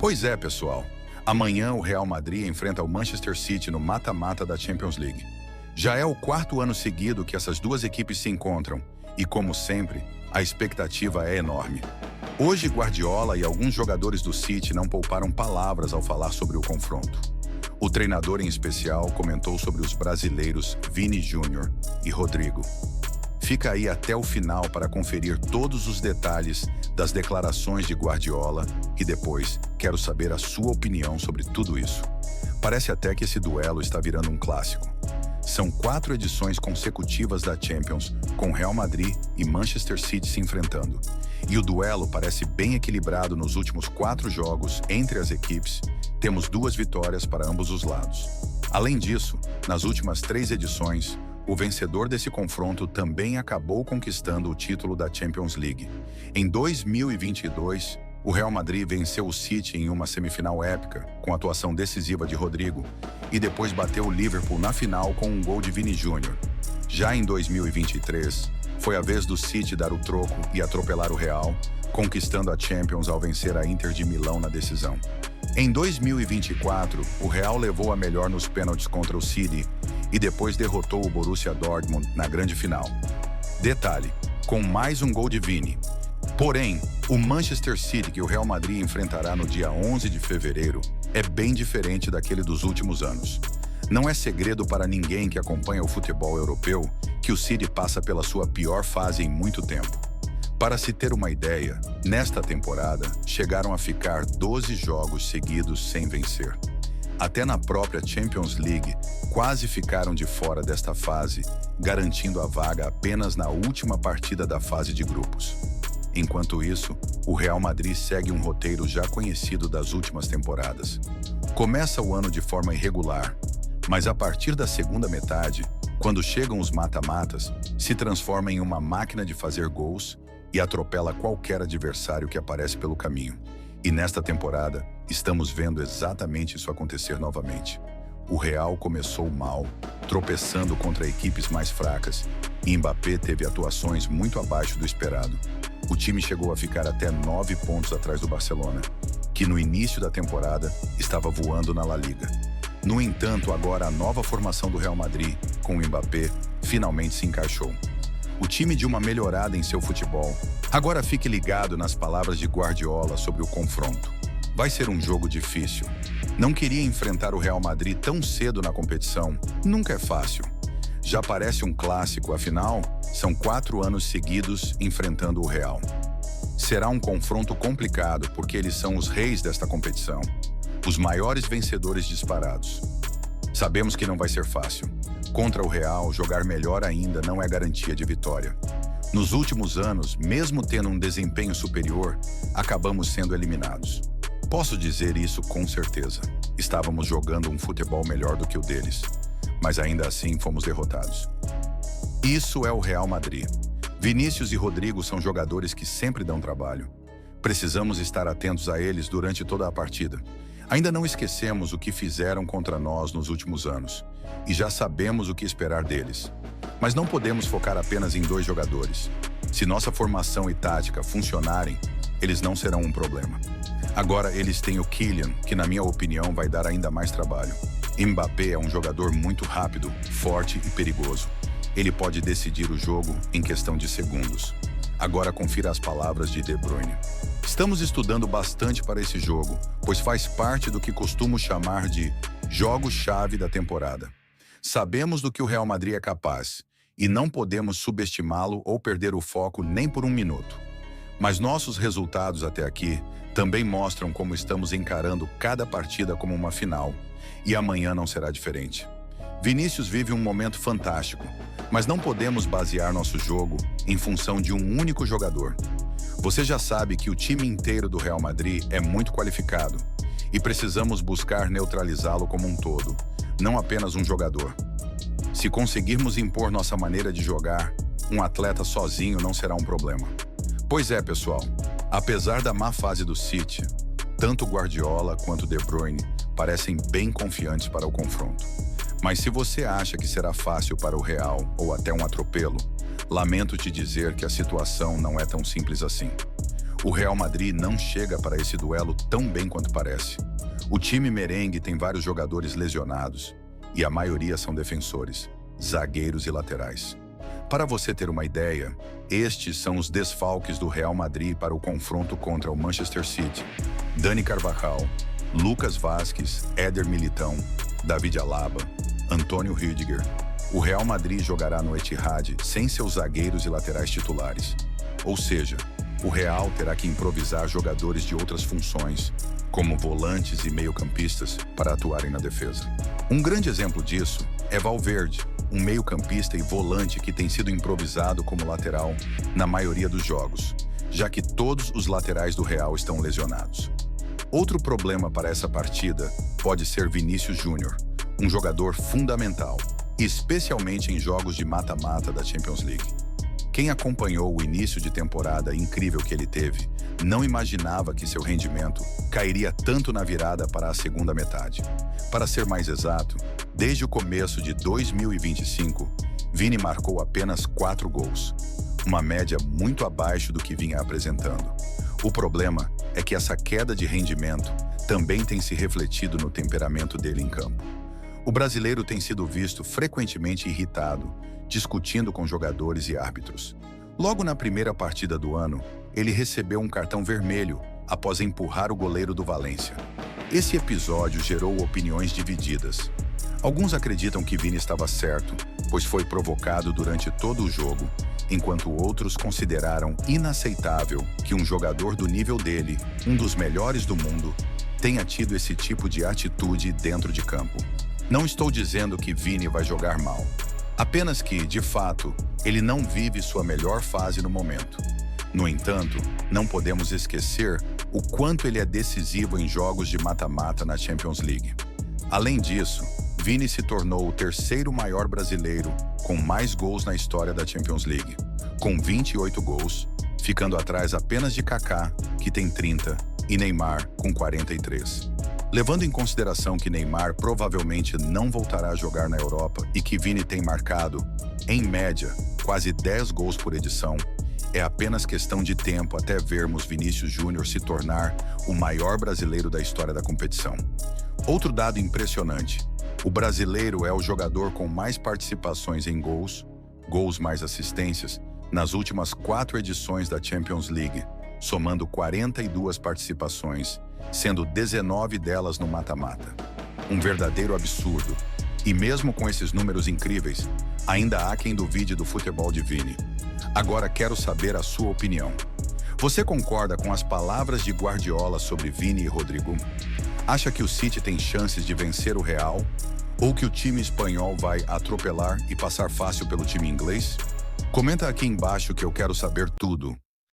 Pois é, pessoal. Amanhã o Real Madrid enfrenta o Manchester City no mata-mata da Champions League. Já é o quarto ano seguido que essas duas equipes se encontram e, como sempre, a expectativa é enorme. Hoje, Guardiola e alguns jogadores do City não pouparam palavras ao falar sobre o confronto. O treinador em especial comentou sobre os brasileiros Vini Júnior e Rodrigo. Fica aí até o final para conferir todos os detalhes das declarações de Guardiola e depois quero saber a sua opinião sobre tudo isso. Parece até que esse duelo está virando um clássico. São 4 edições consecutivas da Champions, com Real Madrid e Manchester City se enfrentando. E o duelo parece bem equilibrado nos últimos 4 jogos entre as equipes. Temos 2 vitórias para ambos os lados. Além disso, nas últimas 3 edições, o vencedor desse confronto também acabou conquistando o título da Champions League. Em 2022, o Real Madrid venceu o City em uma semifinal épica, com a atuação decisiva de Rodrigo, e depois bateu o Liverpool na final com um gol de Vini Júnior. Já em 2023, foi a vez do City dar o troco e atropelar o Real, conquistando a Champions ao vencer a Inter de Milão na decisão. Em 2024, o Real levou a melhor nos pênaltis contra o City e depois derrotou o Borussia Dortmund na grande final. Detalhe, com mais um gol de Vini. Porém, o Manchester City que o Real Madrid enfrentará no dia 11 de fevereiro é bem diferente daquele dos últimos anos. Não é segredo para ninguém que acompanha o futebol europeu que o City passa pela sua pior fase em muito tempo. Para se ter uma ideia, nesta temporada, chegaram a ficar 12 jogos seguidos sem vencer. Até na própria Champions League, quase ficaram de fora desta fase, garantindo a vaga apenas na última partida da fase de grupos. Enquanto isso, o Real Madrid segue um roteiro já conhecido das últimas temporadas. Começa o ano de forma irregular, mas a partir da segunda metade, quando chegam os mata-matas, se transforma em uma máquina de fazer gols e atropela qualquer adversário que aparece pelo caminho. E nesta temporada, estamos vendo exatamente isso acontecer novamente. O Real começou mal, tropeçando contra equipes mais fracas, e Mbappé teve atuações muito abaixo do esperado. O time chegou a ficar até 9 pontos atrás do Barcelona, que no início da temporada estava voando na La Liga. No entanto, agora a nova formação do Real Madrid, com o Mbappé, finalmente se encaixou. O time deu uma melhorada em seu futebol. Agora fique ligado nas palavras de Guardiola sobre o confronto. Vai ser um jogo difícil. Não queria enfrentar o Real Madrid tão cedo na competição. Nunca é fácil. Já parece um clássico, afinal, são 4 anos seguidos enfrentando o Real. Será um confronto complicado porque eles são os reis desta competição, os maiores vencedores disparados. Sabemos que não vai ser fácil. Contra o Real, jogar melhor ainda não é garantia de vitória. Nos últimos anos, mesmo tendo um desempenho superior, acabamos sendo eliminados. Posso dizer isso com certeza. Estávamos jogando um futebol melhor do que o deles, mas ainda assim fomos derrotados. Isso é o Real Madrid. Vinícius e Rodrigo são jogadores que sempre dão trabalho. Precisamos estar atentos a eles durante toda a partida. Ainda não esquecemos o que fizeram contra nós nos últimos anos, e já sabemos o que esperar deles. Mas não podemos focar apenas em 2 jogadores. Se nossa formação e tática funcionarem, eles não serão um problema. Agora eles têm o Kylian, que na minha opinião vai dar ainda mais trabalho. Mbappé é um jogador muito rápido, forte e perigoso. Ele pode decidir o jogo em questão de segundos. Agora confira as palavras de De Bruyne. Estamos estudando bastante para esse jogo, pois faz parte do que costumo chamar de jogo-chave da temporada. Sabemos do que o Real Madrid é capaz, e não podemos subestimá-lo ou perder o foco nem por um minuto. Mas nossos resultados até aqui também mostram como estamos encarando cada partida como uma final, e amanhã não será diferente. Vinícius vive um momento fantástico, mas não podemos basear nosso jogo em função de um único jogador. Você já sabe que o time inteiro do Real Madrid é muito qualificado e precisamos buscar neutralizá-lo como um todo, não apenas um jogador. Se conseguirmos impor nossa maneira de jogar, um atleta sozinho não será um problema. Pois é, pessoal, apesar da má fase do City, tanto Guardiola quanto De Bruyne parecem bem confiantes para o confronto. Mas se você acha que será fácil para o Real ou até um atropelo, lamento te dizer que a situação não é tão simples assim. O Real Madrid não chega para esse duelo tão bem quanto parece. O time merengue tem vários jogadores lesionados e a maioria são defensores, zagueiros e laterais. Para você ter uma ideia, estes são os desfalques do Real Madrid para o confronto contra o Manchester City: Dani Carvajal, Lucas Vázquez, Éder Militão, David Alaba, Antônio Rüdiger. O Real Madrid jogará no Etihad sem seus zagueiros e laterais titulares. Ou seja, o Real terá que improvisar jogadores de outras funções, como volantes e meio-campistas, para atuarem na defesa. Um grande exemplo disso é Valverde, um meio-campista e volante que tem sido improvisado como lateral na maioria dos jogos, já que todos os laterais do Real estão lesionados. Outro problema para essa partida pode ser Vinícius Júnior, um jogador fundamental, especialmente em jogos de mata-mata da Champions League. Quem acompanhou o início de temporada incrível que ele teve, não imaginava que seu rendimento cairia tanto na virada para a segunda metade. Para ser mais exato, desde o começo de 2025, Vini marcou apenas 4 gols, uma média muito abaixo do que vinha apresentando. O problema é que essa queda de rendimento também tem se refletido no temperamento dele em campo. O brasileiro tem sido visto frequentemente irritado, discutindo com jogadores e árbitros. Logo na primeira partida do ano, ele recebeu um cartão vermelho após empurrar o goleiro do Valência. Esse episódio gerou opiniões divididas. Alguns acreditam que Vini estava certo, pois foi provocado durante todo o jogo, enquanto outros consideraram inaceitável que um jogador do nível dele, um dos melhores do mundo, tenha tido esse tipo de atitude dentro de campo. Não estou dizendo que Vini vai jogar mal, apenas que, de fato, ele não vive sua melhor fase no momento. No entanto, não podemos esquecer o quanto ele é decisivo em jogos de mata-mata na Champions League. Além disso, Vini se tornou o terceiro maior brasileiro com mais gols na história da Champions League, com 28 gols, ficando atrás apenas de Kaká, que tem 30, e Neymar, com 43. Levando em consideração que Neymar provavelmente não voltará a jogar na Europa e que Vini tem marcado, em média, quase 10 gols por edição, é apenas questão de tempo até vermos Vinícius Júnior se tornar o maior brasileiro da história da competição. Outro dado impressionante: o brasileiro é o jogador com mais participações em gols mais assistências, nas últimas 4 edições da Champions League, somando 42 participações, sendo 19 delas no mata-mata. Um verdadeiro absurdo. E mesmo com esses números incríveis, ainda há quem duvide do futebol de Vini. Agora quero saber a sua opinião. Você concorda com as palavras de Guardiola sobre Vini e Rodrigo? Acha que o City tem chances de vencer o Real? Ou que o time espanhol vai atropelar e passar fácil pelo time inglês? Comenta aqui embaixo que eu quero saber tudo.